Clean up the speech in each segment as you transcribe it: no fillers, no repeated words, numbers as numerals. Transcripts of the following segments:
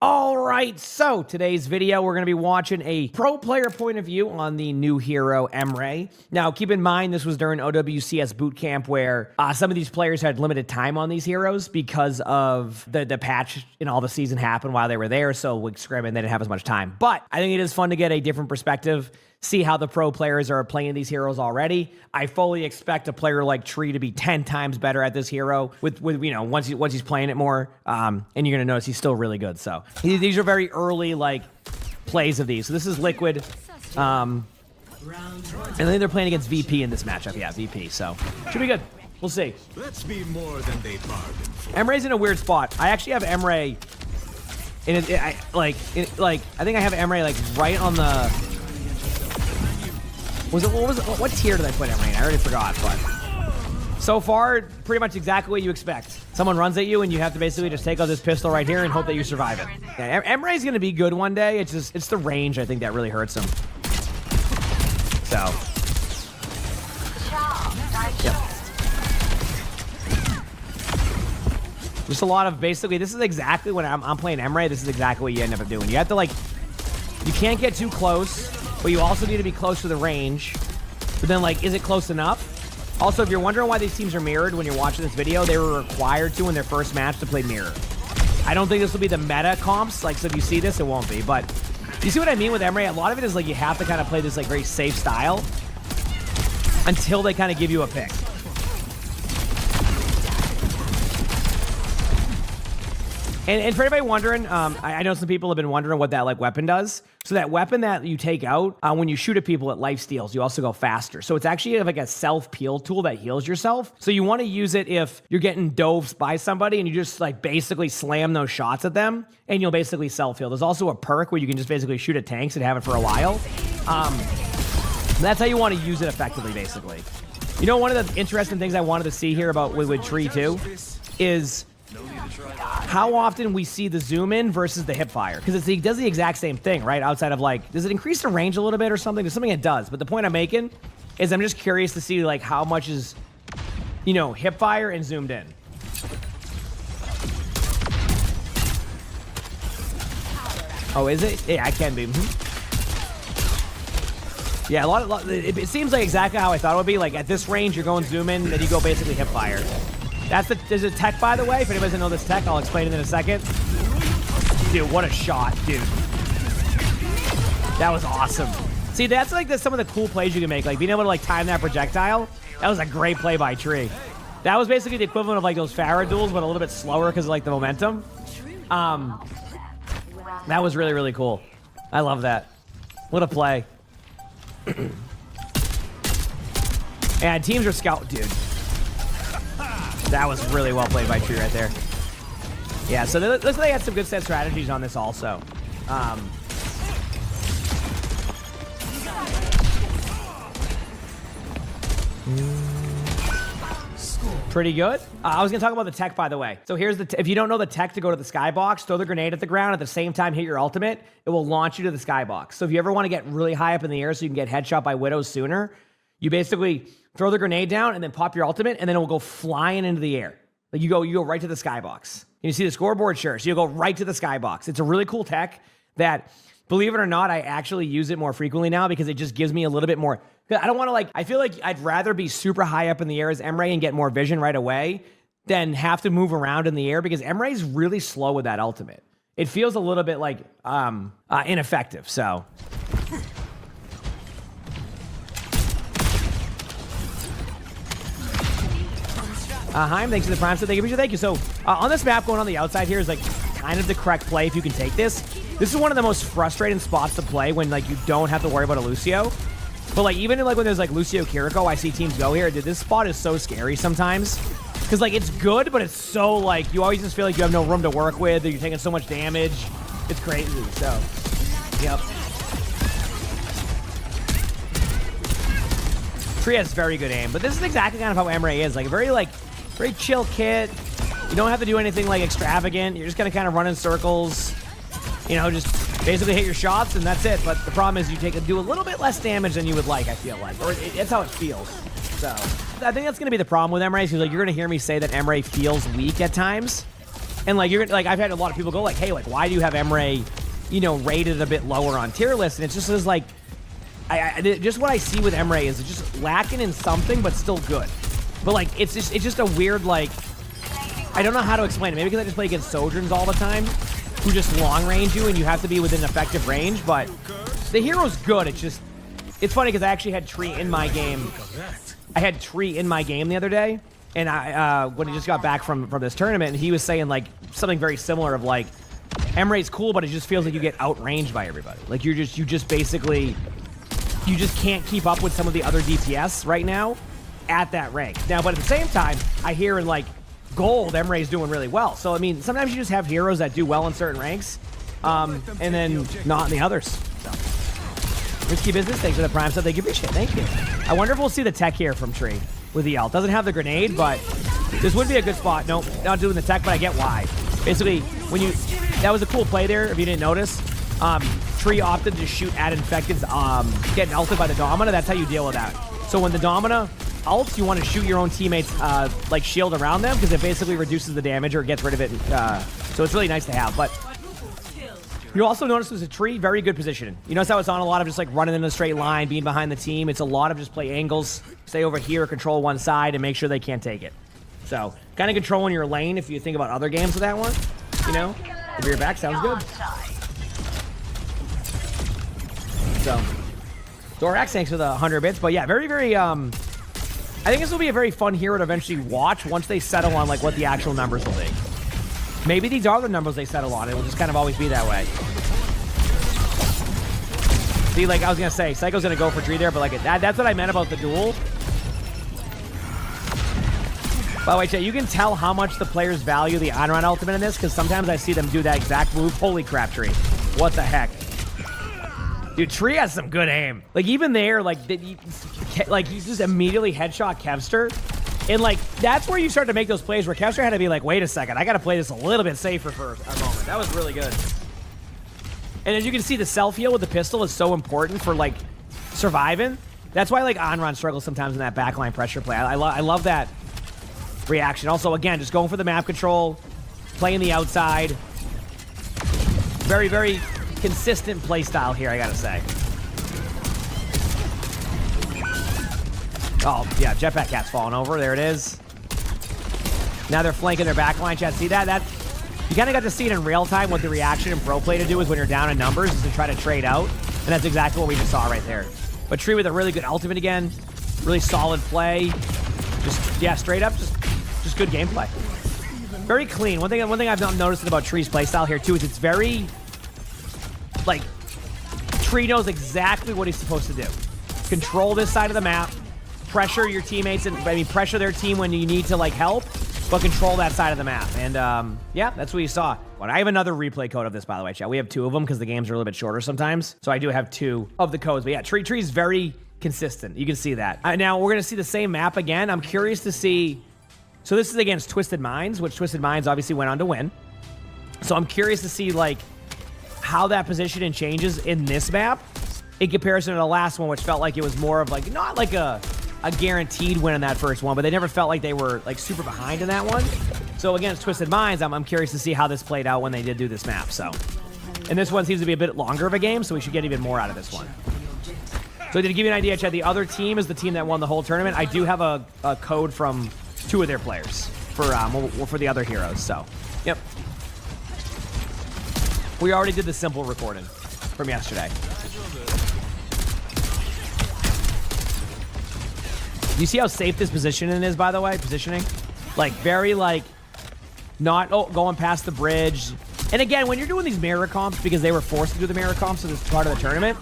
All right, so today's video, we're going to be watching a pro player point of view on the new hero, Emray. Now, keep in mind, this was during OWCS bootcamp where some of these players had limited time on these heroes because of the patch and all the season happened while they were there, so with Scrim, and they didn't have as much time. But I think it is fun to get a different perspective, see how the pro players are playing these heroes already. I fully expect a player like Tree to be 10 times better at this hero with you know, once he's playing it more. And you're going to notice he's still really good. So these are very early like plays of these. So this is Liquid. And then they're playing against VP in this matchup. Yeah, VP. So should be good. We'll see. Let's be more than they bargained for. Emray's in a weird spot. I actually have Emray in it. I think I have Emray like right on the. What tier did I put Emray in? I already forgot, but so far, pretty much exactly what you expect. Someone runs at you, and you have to basically just take out this pistol right here and hope that you survive it. Yeah, Emray's gonna be good one day. It's the range, I think, that really hurts him. So, yep. Just a lot of basically. This is exactly when I'm playing Emray. This is exactly what you end up doing. You have to like, you can't get too close. But you also need to be close to the range. But then, like, is it close enough? Also, if you're wondering why these teams are mirrored when you're watching this video, they were required to in their first match to play mirror. I don't think this will be the meta comps. Like, so if you see this, it won't be. But you see what I mean with Emray? A lot of it is, like, you have to kind of play this, like, very safe style until they kind of give you a pick. And for anybody wondering, I know some people have been wondering what that like weapon does. So that weapon that you take out, when you shoot at people, it life steals. You also go faster. So it's actually like a self-peel tool that heals yourself. So you want to use it if you're getting doved by somebody and you just like basically slam those shots at them and you'll basically self-heal. There's also a perk where you can just basically shoot at tanks and have it for a while. That's how you want to use it effectively, basically. You know, one of the interesting things I wanted to see here about with Tree too is how often we see the zoom in versus the hip fire, because it does the exact same thing, right? Outside of like, does it increase the range a little bit or something? There's something it does, but the point I'm making is I'm just curious to see like how much is, you know, hip fire and zoomed in. Oh, is it? Yeah, I can be. Yeah, it seems like exactly how I thought it would be. Like at this range, you're going zoom in, then you go basically hip fire. There's a tech, by the way. If anybody doesn't know this tech, I'll explain it in a second. Dude, what a shot, dude. That was awesome. See, that's like some of the cool plays you can make. Like being able to like time that projectile. That was a great play by Tree. That was basically the equivalent of like those Pharah duels, but a little bit slower because of like the momentum. That was really, really cool. I love that. What a play. And teams are scout, dude. That was really well played by Tree right there. Yeah, so looks like they had some good set strategies on this also. Pretty good. I was going to talk about the tech, by the way. So here's if you don't know the tech to go to the skybox, throw the grenade at the ground, at the same time hit your ultimate, it will launch you to the skybox. So if you ever want to get really high up in the air so you can get headshot by Widows sooner, you basically throw the grenade down and then pop your ultimate, and then it will go flying into the air. Like you go right to the skybox. You see the scoreboard? Sure. So you'll go right to the skybox. It's a really cool tech that, believe it or not, I actually use it more frequently now because it just gives me a little bit more. I don't want to like, I feel like I'd rather be super high up in the air as Emray and get more vision right away than have to move around in the air because Emray's really slow with that ultimate. It feels a little bit like ineffective. So. Haim, thanks for the prime. So thank you. So on this map, going on the outside here is like kind of the correct play if you can take this. This is one of the most frustrating spots to play when like you don't have to worry about a Lucio. But like even like when there's like Lucio Kiriko, I see teams go here. Dude, this spot is so scary sometimes because like it's good, but it's so like you always just feel like you have no room to work with. Or you're taking so much damage. It's crazy. So, yep. Tree has very good aim, but this is exactly kind of how Emray is. Like very chill kit. You don't have to do anything like extravagant. You're just gonna kind of run in circles. You know, just basically hit your shots and that's it. But the problem is you do a little bit less damage than you would like, I feel like. Or that's how it feels. So I think that's gonna be the problem with Emray. Because like you're gonna hear me say that Emray feels weak at times. And like you're like, I've had a lot of people go like, hey, like why do you have Emray, you know, rated a bit lower on tier list? And it's just like, just what I see with Emray is it's just lacking in something, but still good. But like it's just a weird, like, I don't know how to explain it. Maybe because I just play against Sojourns all the time, who just long range you and you have to be within effective range. But the hero's good. It's funny because I actually had Tree in my game. I had Tree in my game the other day, and I when he just got back from this tournament, and he was saying like something very similar of like, Emray's cool, but it just feels like you get outranged by everybody. Like you just basically, you just can't keep up with some of the other DPS right now at that rank. Now, but at the same time, I hear in like gold, Emray's doing really well. So I mean, sometimes you just have heroes that do well in certain ranks, and then not in the others. So. Risky business. Thanks for the prime sub. Thank you. Appreciate it. Thank you. I wonder if we'll see the tech here from Tree with the ult. Doesn't have the grenade, but this would be a good spot. Nope, not doing the tech, but I get why. Basically, when you, that was a cool play there. If you didn't notice, Tree opted to shoot at infecteds, getting ulted by the Domina. That's how you deal with that. So when the Domina ults, you want to shoot your own teammates like shield around them because it basically reduces the damage or gets rid of it. So it's really nice to have. But you also notice there's a Tree, very good positioning. You notice how it's on a lot of just like running in a straight line, being behind the team. It's a lot of just play angles, stay over here, control one side, and make sure they can't take it. So kind of controlling your lane if you think about other games with that one. You know, if you're back, sounds good. So Dorax, thanks for the 100 bits. But yeah, very, very, I think this will be a very fun hero to eventually watch once they settle on like what the actual numbers will be. Maybe these are the numbers they settle on. It will just kind of always be that way. See, like I was going to say, Psycho's going to go for Tree there, but like that's what I meant about the duel. By the way, Chat, you can tell how much the players value the on-run ultimate in this because sometimes I see them do that exact move. Holy crap, Tree. What the heck? Dude, Tree has some good aim. Like even there, like you just immediately headshot Kevster. And like, that's where you start to make those plays where Kevster had to be like, wait a second, I got to play this a little bit safer for a moment. That was really good. And as you can see, the self-heal with the pistol is so important for like surviving. That's why like on-run struggles sometimes in that backline pressure play. I love that reaction. Also, again, just going for the map control, playing the outside. Very, very consistent play style here, I gotta say. Oh, yeah, Jetpack Cat's falling over. There it is. Now they're flanking their backline. Chat, see that? You kind of got to see it in real time what the reaction in pro play to do is when you're down in numbers is to try to trade out. And that's exactly what we just saw right there. But Tree with a really good ultimate again. Really solid play. Just, yeah, straight up, just good gameplay. Very clean. One thing I've noticed about Tree's playstyle here too is it's very, like, Tree knows exactly what he's supposed to do. Control this side of the map. Pressure your teammates, and I mean pressure their team when you need to like help, but control that side of the map. And yeah, that's what you saw. But I have another replay code of this, by the way, chat. We have 2 of them because the games are a little bit shorter sometimes. So I do have 2 of the codes. But yeah, Tree's very consistent. You can see that. Now we're gonna see the same map again. I'm curious to see. So this is against Twisted Minds, which Twisted Minds obviously went on to win. So I'm curious to see like how that positioning changes in this map in comparison to the last one, which felt like it was more of like not like a guaranteed win in that first one, but they never felt like they were like super behind in that one. So against Twisted Minds, I'm curious to see how this played out when they did do this map. So, and this one seems to be a bit longer of a game, so we should get even more out of this one. So to give you an idea, Chad, the other team is the team that won the whole tournament. I do have a code from 2 of their players for the other heroes. So, yep. We already did the simple recording from yesterday. You see how safe this positioning is, by the way? Positioning? Like, very, like, not going past the bridge. And again, when you're doing these mirror comps, because they were forced to do the mirror comps, so this is part of the tournament,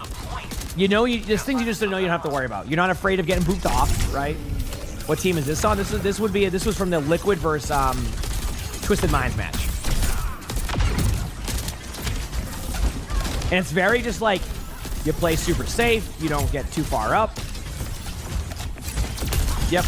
you know, there's things you just don't know you don't have to worry about. You're not afraid of getting booped off, right? What team is this on? This was from the Liquid versus Twisted Minds match. And it's very just like, you play super safe, you don't get too far up. Yep.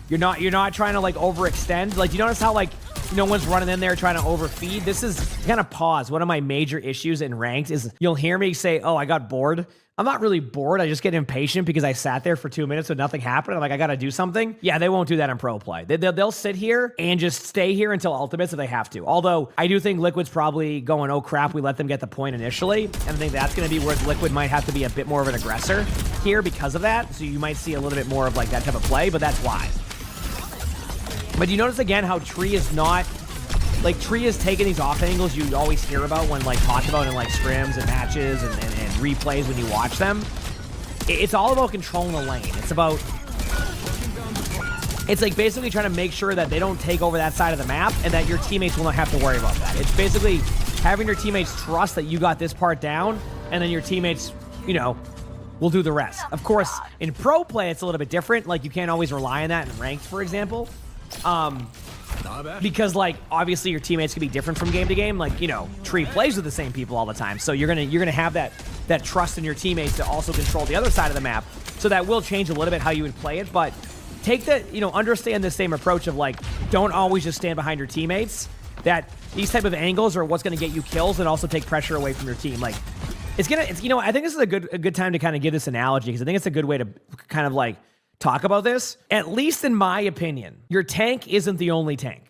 You're not trying to like overextend. Like, you notice how like No one's running in there trying to overfeed. This is kind of pause. One of my major issues in ranked is you'll hear me say, oh, I got bored. I'm not really bored. I just get impatient because I sat there for 2 minutes with nothing happened. I'm like, I got to do something. Yeah, they won't do that in pro play. They'll sit here and just stay here until ultimates if they have to. Although I do think Liquid's probably going, oh crap, we let them get the point initially. And I think that's going to be where Liquid might have to be a bit more of an aggressor here because of that. So you might see a little bit more of like that type of play, but that's why. But you notice again how Tree is not... Like, Tree is taking these off angles you always hear about when, like, talked about in, like, scrims and matches and replays when you watch them. It's all about controlling the lane. It's about... It's, like, basically trying to make sure that they don't take over that side of the map and that your teammates will not have to worry about that. It's basically having your teammates trust that you got this part down and then your teammates, you know, will do the rest. Of course, in pro play, it's a little bit different. Like, you can't always rely on that in ranked, for example. Because, like, obviously your teammates can be different from game to game. Like, you know, Tree plays with the same people all the time, so you're gonna have that trust in your teammates to also control the other side of the map. So that will change a little bit how you would play it, but take the, you know, understand the same approach of, like, don't always just stand behind your teammates. That these type of angles are what's gonna get you kills and also take pressure away from your team. Like, it's you know, I think this is a good time to kind of give this analogy because I think it's a good way to kind of like talk about this. At least in my opinion, your tank isn't the only tank,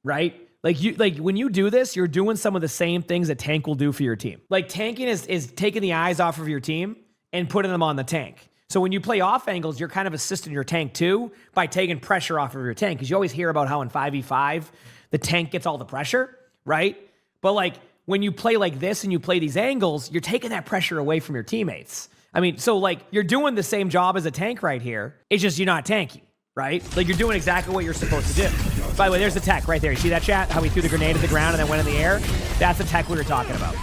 right? Like when you do this, you're doing some of the same things that tank will do for your team. Like tanking is taking the eyes off of your team and putting them on the tank. So when you play off angles, you're kind of assisting your tank too by taking pressure off of your tank. Because you always hear about how in 5v5, the tank gets all the pressure, right? But like when you play like this and you play these angles, you're taking that pressure away from your teammates. I mean, so like you're doing the same job as a tank right here. It's just you're not tanky, right? Like you're doing exactly what you're supposed to do. By the way, there's the tech right there. You see that, chat? How he threw the grenade at the ground and then went in the air? That's the tech we were talking about.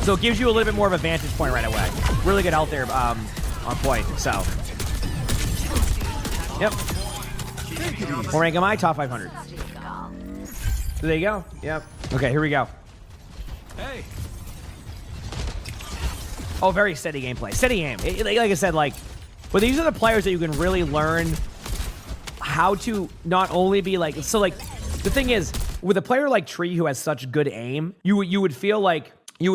So it gives you a little bit more of a vantage point right away. Really good out there on point. So, yep. What rank am I? Top 500. So there you go. Yep. Okay, here we go. Hey. Oh, very steady gameplay. Steady aim. Like I said, like, but these are the players that you can really learn how to not only be like, so like, the thing is, with a player like Tree who has such good aim, you would feel like, you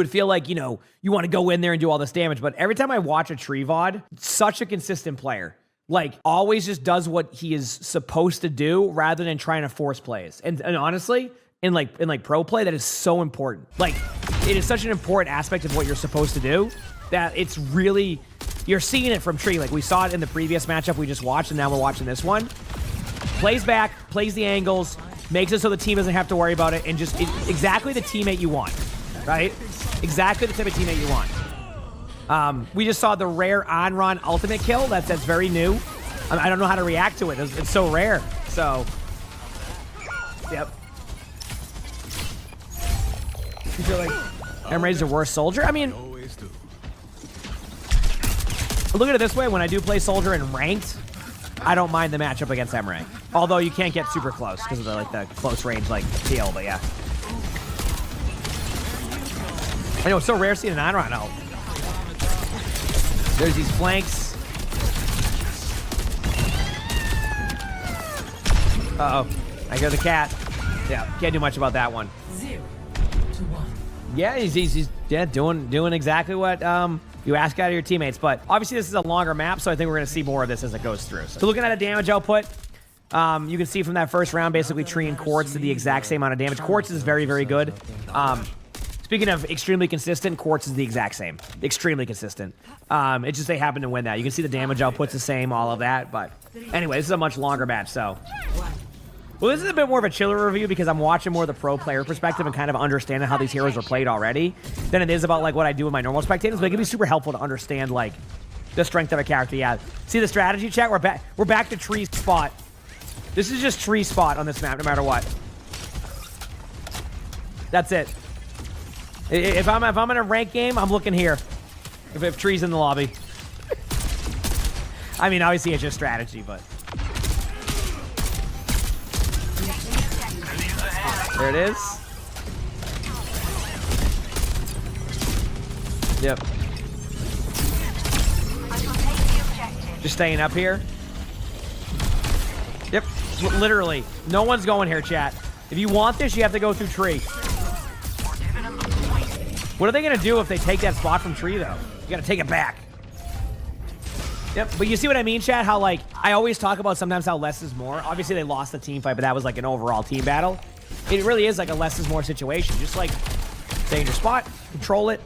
know, you want to go in there and do all this damage. But every time I watch a Tree VOD, such a consistent player. Like, always just does what he is supposed to do rather than trying to force plays. And honestly, in like pro play, that is so important. Like, it is such an important aspect of what you're supposed to do that it's really, you're seeing it from Tree. Like, we saw it in the previous matchup we just watched, and now we're watching this one. Plays back, plays the angles, makes it so the team doesn't have to worry about it, and just exactly the teammate you want, right? Exactly the type of teammate you want. We just saw the rare on-run ultimate kill. That's very new. I don't know how to react to it. It's so rare. So, yep. You feel like Emray's the worst soldier? I mean, look at it this way. When I do play soldier in ranked, I don't mind the matchup against Emray. Although you can't get super close because of the close range kill. But yeah, I know it's so rare seeing an on-run ult. There's these flanks. Uh-oh. I hear the cat. Yeah, can't do much about that one. 0 to 1. Yeah, he's doing exactly what you ask out of your teammates. But obviously this is a longer map, so I think we're going to see more of this as it goes through. So looking at a damage output, you can see from that first round, basically Tree and Quartz did the exact same amount of damage. Quartz is very, very good. Speaking of extremely consistent, Quartz is the exact same. Extremely consistent. It's just they happen to win that. You can see the damage output's the same, all of that. But anyway, this is a much longer match, so. Well, this is a bit more of a chiller review because I'm watching more of the pro player perspective and kind of understanding how these heroes are played already than it is about like what I do with my normal spectators. But it can be super helpful to understand like the strength of a character. Yeah. See the strategy, chat? We're back to Tree's spot. This is just Tree's spot on this map, no matter what. That's it. If I'm in a ranked game, I'm looking here. If Tree's in the lobby. I mean, obviously it's just strategy, but. There it is. Yep. Just staying up here. Yep. Literally, no one's going here, chat. If you want this, you have to go through tree. What are they gonna do if they take that spot from tree, though? You gotta take it back. Yep, but you see what I mean, chat? How, like, I always talk about sometimes how less is more. Obviously, they lost the team fight, but that was, like, an overall team battle. It really is, like, a less is more situation. Just, like, stay in your spot, control it,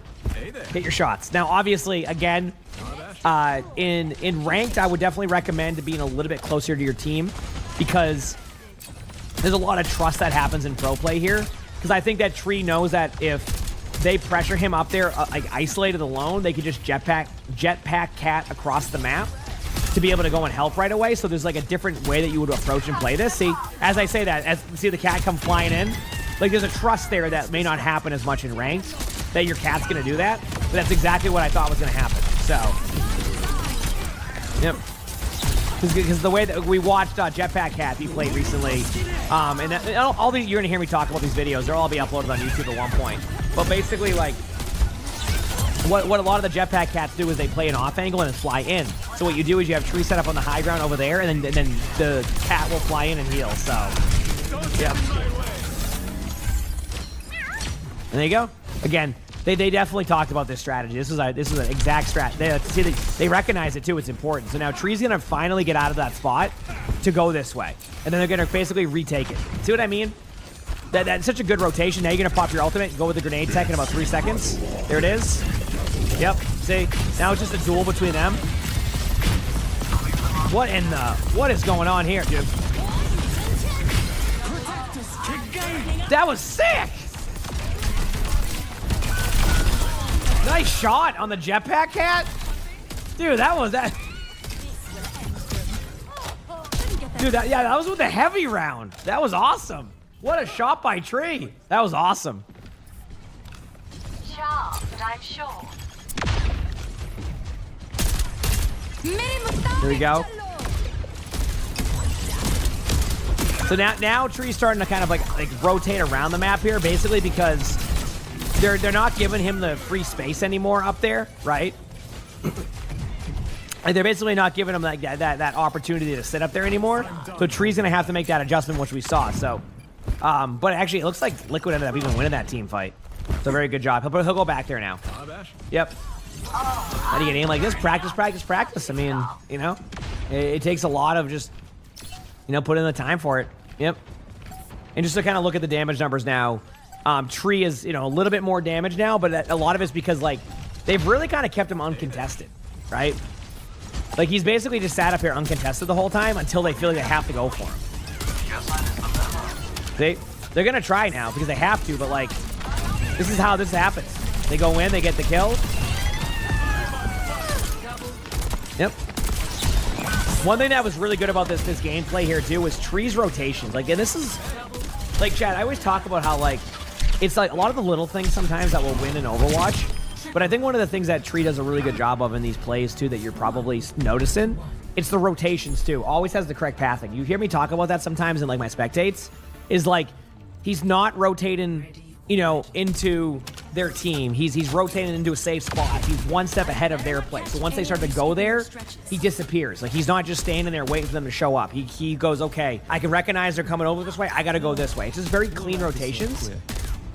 hit your shots. Now, obviously, again, in ranked, I would definitely recommend being a little bit closer to your team because there's a lot of trust that happens in pro play here. Because I think that Tree knows that if they pressure him up there, like isolated alone, they could just jetpack cat across the map to be able to go and help right away. So there's like a different way that you would approach and play this. See, as I say that, see the cat come flying in, like there's a trust there that may not happen as much in ranked, that your cat's gonna do that. But that's exactly what I thought was gonna happen. So, yep. Because the way that we watched Jetpack Cat be played recently, and all these, you're gonna hear me talk about these videos. They'll all be uploaded on YouTube at one point. But basically, like, what a lot of the Jetpack Cats do is they play an off angle and then fly in. So what you do is you have Tree set up on the high ground over there, and then the cat will fly in and heal. So, yeah. And there you go. Again, they definitely talked about this strategy. This is an exact strat. They recognize it too. It's important. So now Tree's gonna finally get out of that spot to go this way, and then they're gonna basically retake it. See what I mean? That's such a good rotation. Now you're gonna pop your ultimate and go with the grenade tech in about 3 seconds. There it is. Yep. See? Now it's just a duel between them. What is going on here, dude? That was sick! Nice shot on the Jetpack Cat. Dude, that was that. Dude, that was with the heavy round. That was awesome. What a shot by Tree. That was awesome. Sharp, but I'm sure. Here we go. So now Tree's starting to kind of like rotate around the map here, basically because they're not giving him the free space anymore up there, right? And they're basically not giving him like that opportunity to sit up there anymore. So Tree's gonna have to make that adjustment, which we saw. So, but actually, it looks like Liquid ended up even winning that team fight. So very good job. He'll go back there now. Yep. How do you get aim like this? Practice, practice, practice. I mean, you know, it takes a lot of just, you know, put in the time for it. Yep. And just to kind of look at the damage numbers now. Tree is, you know, a little bit more damage now, but a lot of it's because, like, they've really kind of kept him uncontested, right? Like, he's basically just sat up here uncontested the whole time until they feel like they have to go for him. They're going to try now because they have to, but, like, this is how this happens. They go in, they get the kill. Yep. One thing that was really good about this gameplay here, too, was Tree's rotations. Like, and this is, like, Chad, I always talk about how, like, it's like a lot of the little things sometimes that will win in Overwatch. But I think one of the things that Tree does a really good job of in these plays, too, that you're probably noticing, it's the rotations, too. Always has the correct pathing. You hear me talk about that sometimes in, like, my spectates, is, like, he's not rotating, you know, into their team. He's rotating into a safe spot. He's one step ahead of their play. So once they start to go there, he disappears. Like, he's not just standing there waiting for them to show up. He goes, okay, I can recognize they're coming over this way. I got to go this way. It's just very clean rotations.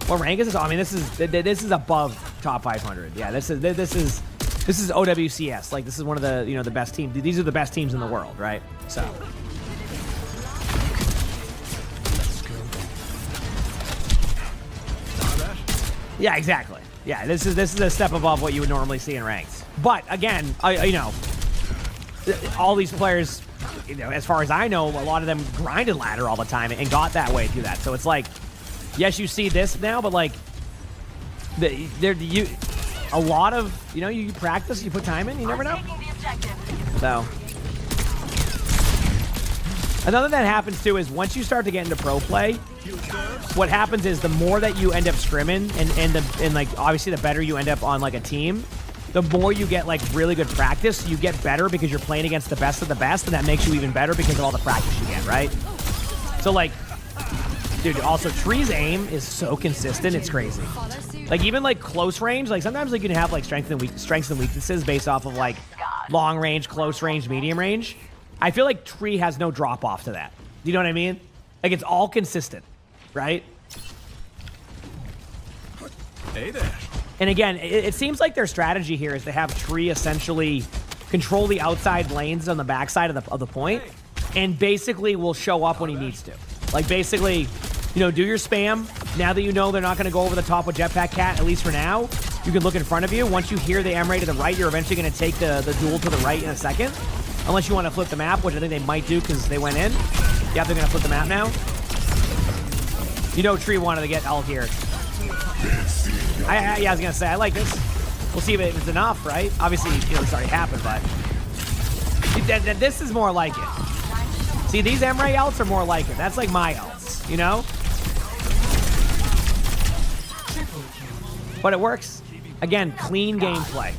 What rank is this? I mean, this is above top 500. Yeah, this is OWCS. Like, this is one of the, you know, the best teams. These are the best teams in the world, right? So. Yeah, exactly. Yeah, this is a step above what you would normally see in ranked. But again, you know, all these players, you know, as far as I know, a lot of them grinded ladder all the time and got that way through that. So it's like, yes, you see this now, but like, a lot of, you know, you practice, you put time in, you never know. So. Another thing that happens too is once you start to get into pro play, what happens is the more that you end up scrimming and like obviously the better you end up on like a team, the more you get like really good practice, you get better because you're playing against the best of the best, and that makes you even better because of all the practice you get, right? So like, dude, also Tree's aim is so consistent, it's crazy. Like even like close range, like sometimes like you can have like strengths and weaknesses based off of like long range, close range, medium range. I feel like Tree has no drop off to that. Do you know what I mean? Like, it's all consistent, right? Hey there. And again, it seems like their strategy here is to have Tree essentially control the outside lanes on the backside of the point, and basically will show up when he needs to. Like, basically, you know, do your spam. Now that you know they're not going to go over the top with Jetpack Cat, at least for now, you can look in front of you. Once you hear the Emray to the right, you're eventually going to take the duel to the right in a second. Unless you want to flip the map, which I think they might do because they went in. Yeah, they're going to flip the map now. You know Tree wanted to get ult here. Yeah, I was going to say, I like this. We'll see if it's enough, right? Obviously, you know, it's already happened, but this is more like it. See, these Emray ults are more like it. That's like my ults, you know? But it works. Again, clean gameplay.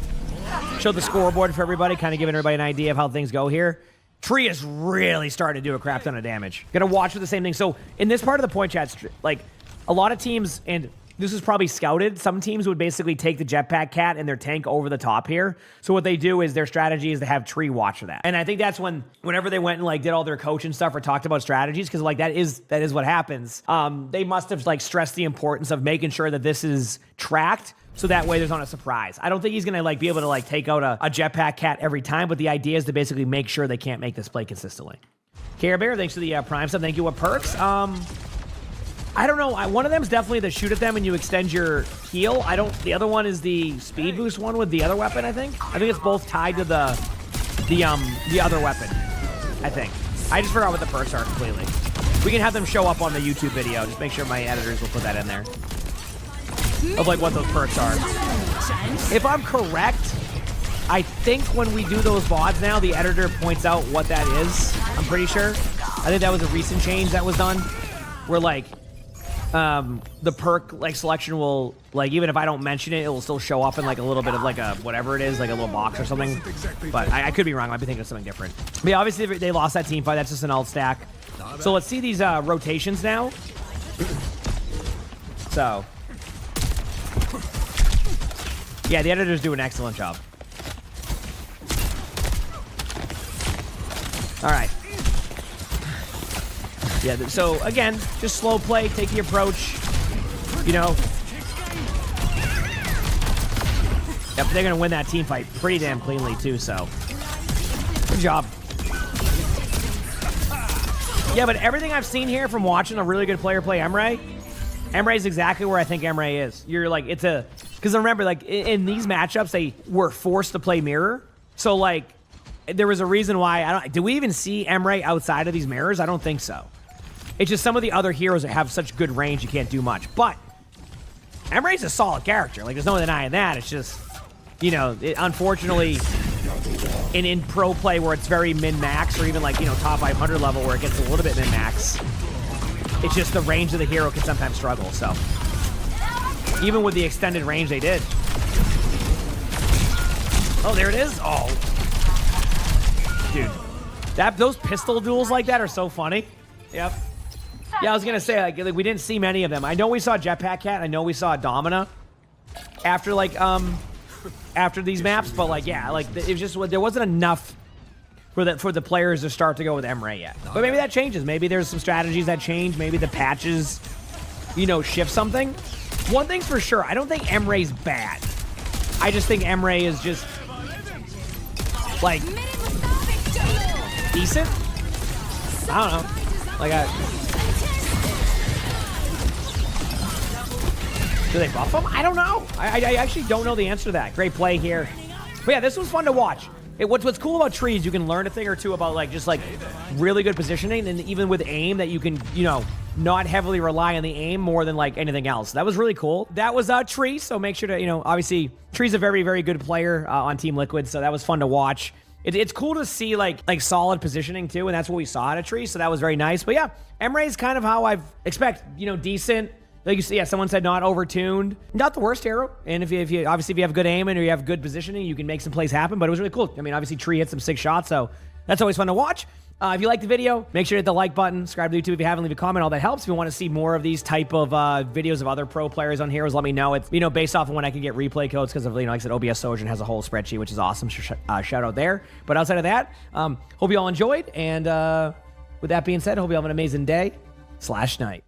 Show the scoreboard for everybody, kind of giving everybody an idea of how things go here. Tree is really starting to do a crap ton of damage. Gonna watch for the same thing. So in this part of the point chat, like a lot of teams, and this is probably scouted, some teams would basically take the Jetpack Cat and their tank over the top here. So what they do is their strategy is to have Tree watch for that. And I think that's whenever they went and like did all their coach and stuff or talked about strategies, because like that is what happens. They must have like stressed the importance of making sure that this is tracked, so that way there's not a surprise. I don't think he's gonna like be able to like take out a Jetpack Cat every time, but the idea is to basically make sure they can't make this play consistently. Care Bear, thanks for the Prime sub. Thank you. What perks? I don't know. One of them is definitely the shoot at them and you extend your heal. The other one is the speed boost one with the other weapon, I think. I think it's both tied to the other weapon, I think. I just forgot what the perks are completely. We can have them show up on the YouTube video. Just make sure my editors will put that in there. Of like what those perks are. If I'm correct, I think when we do those VODs now, the editor points out what that is. I'm pretty sure. I think that was a recent change that was done. Where like, the perk like selection will, like, even if I don't mention it, it will still show up in like a little bit of like a whatever it is, like a little box or something. But I could be wrong. I might be thinking of something different. But yeah, obviously they lost that team fight. That's just an alt stack. So let's see these rotations now. So yeah, the editors do an excellent job. All right. Yeah, so again, just slow play, take the approach, you know. Yep, they're going to win that team fight pretty damn cleanly too, so good job. Yeah, but everything I've seen here from watching a really good player play Emray is exactly where I think Emray is. You're like, because remember, like, in these matchups, they were forced to play mirror. So, like, there was a reason why, do we even see Emray outside of these mirrors? I don't think so. It's just some of the other heroes that have such good range, you can't do much. But Emray's a solid character. Like, there's no denying that. It's just, you know, unfortunately, in pro play where it's very min-max, or even like, you know, top 500 level where it gets a little bit min-max, it's just the range of the hero can sometimes struggle. So even with the extended range they did. Oh, there it is. Oh, dude, those pistol duels like that are so funny. Yep. Yeah, I was gonna say, like we didn't see many of them. I know we saw Jetpack Cat. I know we saw Domina after after these maps, but like, yeah, like it was just, there wasn't enough for the players to start to go with Emray yet. But maybe that changes. Maybe there's some strategies that change. Maybe the patches, you know, shift something. One thing's for sure, I don't think Emray's bad. I just think Emray is just like decent. I don't know. Like, do they buff him? I don't know. I actually don't know the answer to that. Great play here. But yeah, this was fun to watch. What's cool about Tree is you can learn a thing or two about like just like really good positioning, and even with aim that you can, you know, not heavily rely on the aim more than like anything else. That was really cool. That was Tree, so make sure to, you know, obviously Tree's a very, very good player on Team Liquid, so that was fun to watch. It's cool to see like solid positioning too, and that's what we saw out of Tree, so that was very nice. But yeah, Emray is kind of how I expect, you know, decent. Like you see, yeah, someone said not overtuned. Not the worst hero. And if you obviously if you have good aim and or you have good positioning, you can make some plays happen. But it was really cool. I mean, obviously Tree hit some sick shots, so that's always fun to watch. If you like the video, make sure to hit the like button. Subscribe to YouTube if you haven't. Leave a comment. All that helps. If you want to see more of these type of videos of other pro players on heroes, let me know. It's, you know, based off of when I can get replay codes because of, you know, like I said, OBS Sojourn has a whole spreadsheet, which is awesome. Shout out there. But outside of that, hope you all enjoyed. And With that being said, I hope you have an amazing day/night.